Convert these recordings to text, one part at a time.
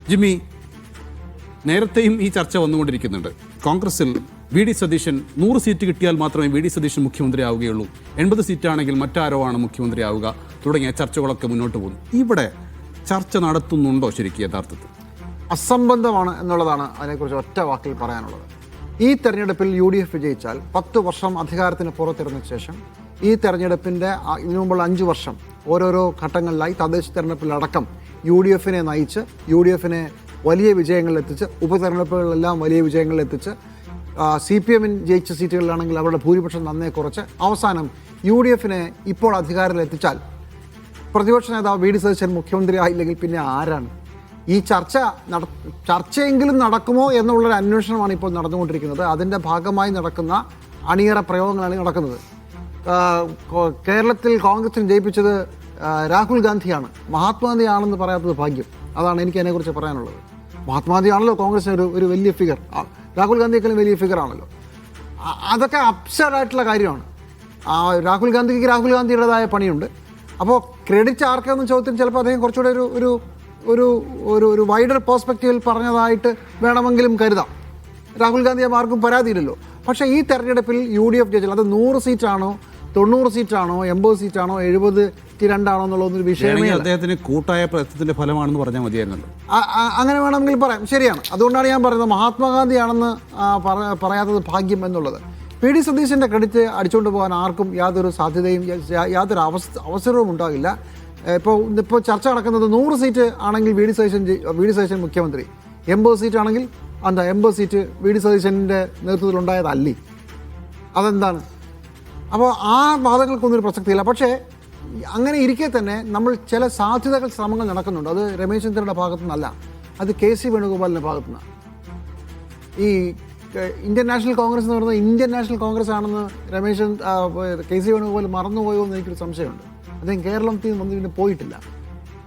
Jimmy, നേരത്തെയും ഈ ചർച്ച വന്നുകൊണ്ടിരിക്കുന്നുണ്ട്. കോൺഗ്രസിൽ വി ഡി സതീശൻ 100 സീറ്റ് കിട്ടിയാൽ മാത്രമേ വി ഡി സതീശൻ മുഖ്യമന്ത്രി ആവുകയുള്ളൂ, 80 സീറ്റാണെങ്കിൽ മറ്റാരോ ആണ് മുഖ്യമന്ത്രി ആവുക തുടങ്ങിയ ചർച്ചകളൊക്കെ മുന്നോട്ട് പോകുന്നു. ഇവിടെ ചർച്ച നടത്തുന്നുണ്ടോ ശരിക്കും യഥാർത്ഥത്തിൽ? അസംബന്ധമാണ് എന്നുള്ളതാണ് അതിനെക്കുറിച്ച് ഒറ്റ വാക്കിൽ പറയാനുള്ളത്. ഈ തെരഞ്ഞെടുപ്പിൽ UDF വിജയിച്ചാൽ 10 വർഷം അധികാരത്തിന് പുറത്തിരുന്ന ശേഷം ഈ തെരഞ്ഞെടുപ്പിൻ്റെ ഇതിനു മുമ്പുള്ള 5 വർഷം ഓരോരോ ഘട്ടങ്ങളിലായി തദ്ദേശ തെരഞ്ഞെടുപ്പിലടക്കം UDFനെ നയിച്ച് UDFനെ വലിയ വിജയങ്ങളിലെത്തിച്ച് ഉപതെരഞ്ഞെടുപ്പുകളിലെല്ലാം വലിയ വിജയങ്ങളിലെത്തിച്ച് CPM ജയിച്ച സീറ്റുകളിലാണെങ്കിൽ അവരുടെ ഭൂരിപക്ഷം നന്നേ കുറച്ച് അവസാനം UDFനെ ഇപ്പോൾ അധികാരത്തിലെത്തിച്ചാൽ പ്രതിപക്ഷ നേതാവ് വി ഡി സതീശൻ മുഖ്യമന്ത്രി ആയില്ലെങ്കിൽ പിന്നെ ആരാണ്? ഈ ചർച്ചയെങ്കിലും നടക്കുമോ എന്നുള്ളൊരു അന്വേഷണമാണ് ഇപ്പോൾ നടന്നുകൊണ്ടിരിക്കുന്നത്. അതിൻ്റെ ഭാഗമായി നടക്കുന്ന അണിയറ പ്രയോഗങ്ങളാണ് നടക്കുന്നത്. കേരളത്തിൽ കോൺഗ്രസിന് ജയിപ്പിച്ചത് രാഹുൽ ഗാന്ധിയാണ്. മഹാത്മാഗാന്ധി ആണെന്ന് പറയാത്തത് ഭാഗ്യം. അതാണ് എനിക്ക് അതിനെക്കുറിച്ച് പറയാനുള്ളത്. മഹാത്മാഗാന്ധി ആണല്ലോ കോൺഗ്രസിന് ഒരു വലിയ ഫിഗർ. രാഹുൽ ഗാന്ധിയേക്കാളും വലിയ ഫിഗറാണല്ലോ. അതൊക്കെ അബ്സർഡായിട്ടുള്ള കാര്യമാണ്. രാഹുൽ ഗാന്ധിക്ക് രാഹുൽ ഗാന്ധിയുടേതായ പണിയുണ്ട്. അപ്പോൾ ക്രെഡിറ്റ് ആർക്കെന്ന ചോദ്യത്തിന് ചിലപ്പോൾ അദ്ദേഹം കുറച്ചുകൂടെ ഒരു വൈഡർ പേഴ്സ്പെക്റ്റീവിൽ പറഞ്ഞതായിട്ട് വേണമെങ്കിലും കരുതാം. രാഹുൽ ഗാന്ധി ആർക്കും പരാതിയില്ലല്ലോ. പക്ഷേ ഈ തെരഞ്ഞെടുപ്പിൽ UDF ജയിച്ചാൽ അത് 100 സീറ്റാണോ 90 സീറ്റാണോ 80 സീറ്റാണോ 72 എന്നുള്ളതൊരു വിഷയമേ അദ്ദേഹത്തിന് കൂട്ടായ പ്രയത്നത്തിന്റെ ഫലമാണെന്ന് പറഞ്ഞാൽ മതിയായിരുന്നല്ലോ. അങ്ങനെ വേണമെങ്കിൽ പറയാം. ശരിയാണ്. അതുകൊണ്ടാണ് ഞാൻ പറയുന്നത് മഹാത്മാഗാന്ധിയാണെന്ന് പറയാത്തത് ഭാഗ്യം എന്നുള്ളത്. പി ഡി സതീശൻ്റെ ക്രെഡിറ്റ് അടിച്ചുകൊണ്ട് പോകാൻ ആർക്കും യാതൊരു സാധ്യതയും യാതൊരു അവസരവും ഉണ്ടാകില്ല. ഇപ്പോൾ ചർച്ച നടക്കുന്നത് 100 സീറ്റ് ആണെങ്കിൽ വി ഡി സതീശൻ മുഖ്യമന്ത്രി, 80 സീറ്റ് ആണെങ്കിൽ 80 സീറ്റ് വി ഡി സതീശൻ്റെ നേതൃത്വത്തിലുണ്ടായതല്ലേ? അതെന്താണ്? അപ്പോൾ ആ വാദങ്ങൾക്കൊന്നും പ്രസക്തിയില്ല. പക്ഷേ അങ്ങനെ ഇരിക്കെ തന്നെ നമ്മൾ ചില ശ്രമങ്ങൾ നടക്കുന്നുണ്ട്. അത് രമേശ് ചെന്നിത്തലയുടെ ഭാഗത്തു നിന്നല്ല, അത് KC വേണുഗോപാലിൻ്റെ ഭാഗത്തു നിന്നാണ്. ഈ ഇന്ത്യൻ നാഷണൽ കോൺഗ്രസ് എന്ന് പറയുന്നത് ഇന്ത്യൻ നാഷണൽ കോൺഗ്രസ് ആണെന്ന് KC വേണുഗോപാൽ മറന്നുപോയോ എന്ന് എനിക്കൊരു സംശയമുണ്ട്. അദ്ദേഹം കേരളത്തിൽ വന്നിട്ട് പോയിട്ടില്ല,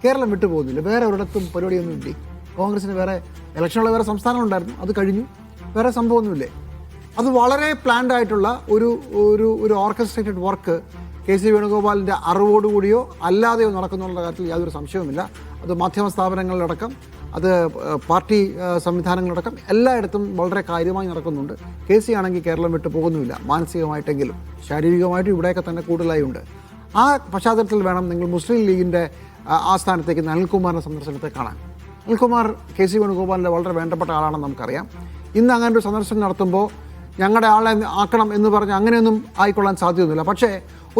കേരളം വിട്ടു പോകുന്നില്ല, വേറെ ഒരിടത്തും പരിപാടിയൊന്നും ഇല്ലേ? കോൺഗ്രസിന് വേറെ ഇലക്ഷനുള്ള വേറെ സംസ്ഥാനങ്ങളുണ്ടായിരുന്നു, അത് കഴിഞ്ഞു, വേറെ സംഭവമൊന്നുമില്ലേ? അത് വളരെ പ്ലാൻഡ് ആയിട്ടുള്ള ഒരു ഓർക്കസ്ട്രേറ്റഡ് വർക്ക് KC വേണുഗോപാലിൻ്റെ അറിവോടുകൂടിയോ അല്ലാതെയോ നടക്കുന്നുള്ള കാര്യത്തിൽ യാതൊരു സംശയവുമില്ല. അത് മാധ്യമ സ്ഥാപനങ്ങളിലടക്കം, അത് പാർട്ടി സംവിധാനങ്ങളടക്കം എല്ലായിടത്തും വളരെ കാര്യമായി നടക്കുന്നുണ്ട്. KC ആണെങ്കിൽ കേരളം വിട്ടു പോകുന്നുമില്ല, മാനസികമായിട്ടെങ്കിലും ശാരീരികമായിട്ടും ഇവിടെയൊക്കെ തന്നെ കൂടുതലായി ഉണ്ട്. ആ പശ്ചാത്തലത്തിൽ വേണം നിങ്ങൾ മുസ്ലിം ലീഗിൻ്റെ ആസ്ഥാനത്തേക്ക് അനിൽകുമാറിൻ്റെ സന്ദർശനത്തെ കാണാൻ. അനിൽകുമാർ KC വേണുഗോപാലിൻ്റെ വളരെ വേണ്ടപ്പെട്ട ആളാണെന്ന് നമുക്കറിയാം. ഇന്ന് അങ്ങനെ ഒരു സന്ദർശനം നടത്തുമ്പോൾ ഞങ്ങളുടെ ആളെ ആക്കണം എന്ന് പറഞ്ഞ് അങ്ങനെയൊന്നും ആയിക്കൊള്ളാൻ സാധ്യതയൊന്നുമില്ല. പക്ഷേ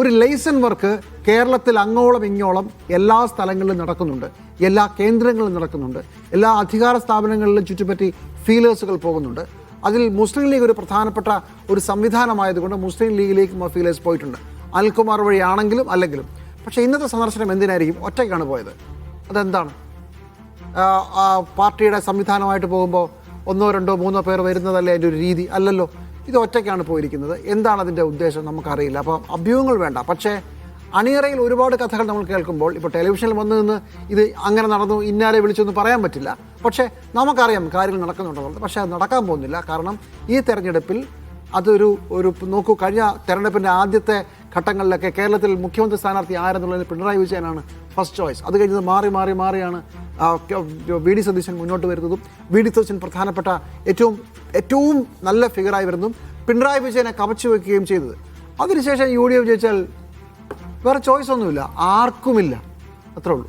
ഒരു ലൈസൻ വർക്ക് കേരളത്തിൽ അങ്ങോളം ഇങ്ങോളം എല്ലാ സ്ഥലങ്ങളിലും നടക്കുന്നുണ്ട്, എല്ലാ കേന്ദ്രങ്ങളിലും നടക്കുന്നുണ്ട്, എല്ലാ അധികാര സ്ഥാപനങ്ങളിലും ചുറ്റിപ്പറ്റി ഫീലേഴ്സുകൾ പോകുന്നുണ്ട്. അതിൽ മുസ്ലിം ലീഗ് ഒരു പ്രധാനപ്പെട്ട ഒരു സംവിധാനമായതുകൊണ്ട് മുസ്ലിം ലീഗിലേക്ക് ഫീലേഴ്സ് പോയിട്ടുണ്ട്, അനിൽകുമാർ വഴിയാണെങ്കിലും അല്ലെങ്കിലും. പക്ഷേ ഇന്നത്തെ സന്ദർശനം എന്തിനായിരിക്കും? ഒറ്റയ്ക്കാണ് പോയത്. അതെന്താണ്? പാർട്ടിയുടെ സംവിധാനമായിട്ട് പോകുമ്പോൾ 1, 2, 3 പേർ വരുന്നതല്ലേ അതിൻ്റെ ഒരു രീതി? അല്ലല്ലോ, ഇത് ഒറ്റയ്ക്കാണ് പോയിരിക്കുന്നത്. എന്താണ് അതിൻ്റെ ഉദ്ദേശം നമുക്കറിയില്ല. അപ്പോൾ അഭ്യൂഹങ്ങൾ വേണ്ട. പക്ഷേ അണിയറയിൽ ഒരുപാട് കഥകൾ നമ്മൾ കേൾക്കുമ്പോൾ, ഇപ്പോൾ ടെലിവിഷനിൽ വന്നു നിന്ന് ഇത് അങ്ങനെ നടന്നു ഇന്നാലെ വിളിച്ചൊന്നും പറയാൻ പറ്റില്ല. പക്ഷേ നമുക്കറിയാം കാര്യങ്ങൾ നടക്കുന്നുണ്ടെന്നുള്ളത്. പക്ഷേ അത് നടക്കാൻ പോകുന്നില്ല. കാരണം ഈ തെരഞ്ഞെടുപ്പിൽ അതൊരു നോക്കൂ, കഴിഞ്ഞ തെരഞ്ഞെടുപ്പിൻ്റെ ആദ്യത്തെ ഘട്ടങ്ങളിലൊക്കെ കേരളത്തിൽ മുഖ്യമന്ത്രി സ്ഥാനാർത്ഥി ആരെന്നുള്ളതിൽ പിണറായി വിജയനാണ് ഫസ്റ്റ് ചോയ്സ്. അത് കഴിഞ്ഞത് മാറിയാണ് വി ഡി സതീശൻ മുന്നോട്ട് വരുന്നതും വി ഡി സതീശൻ പ്രധാനപ്പെട്ട ഏറ്റവും നല്ല ഫിഗറായി വരുന്നതും പിണറായി വിജയനെ കവച്ചു വയ്ക്കുകയും ചെയ്തത്. അതിനുശേഷം UDF ജയിച്ചാൽ വേറെ ചോയ്സ് ഒന്നുമില്ല, ആർക്കുമില്ല. അത്രേ ഉള്ളൂ.